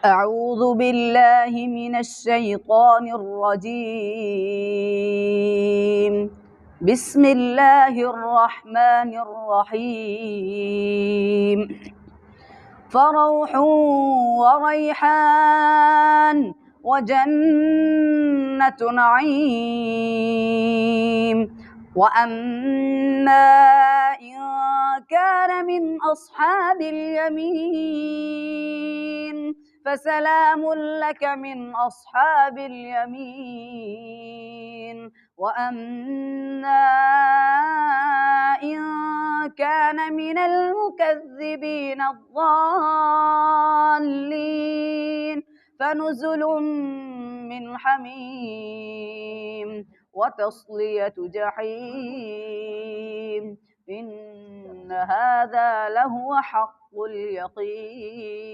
أعوذ بالله من الشيطان الرجيم. بسم الله الرحمن الرحيم. فروح وريحان وجنة نعيم. وأما إن كان من أصحاب اليمين فسلام لك من أصحاب اليمين. وأما إن كان من المكذبين الضالين فنزل من حميم وتصلية جحيم. إن هذا لهو حق اليقين.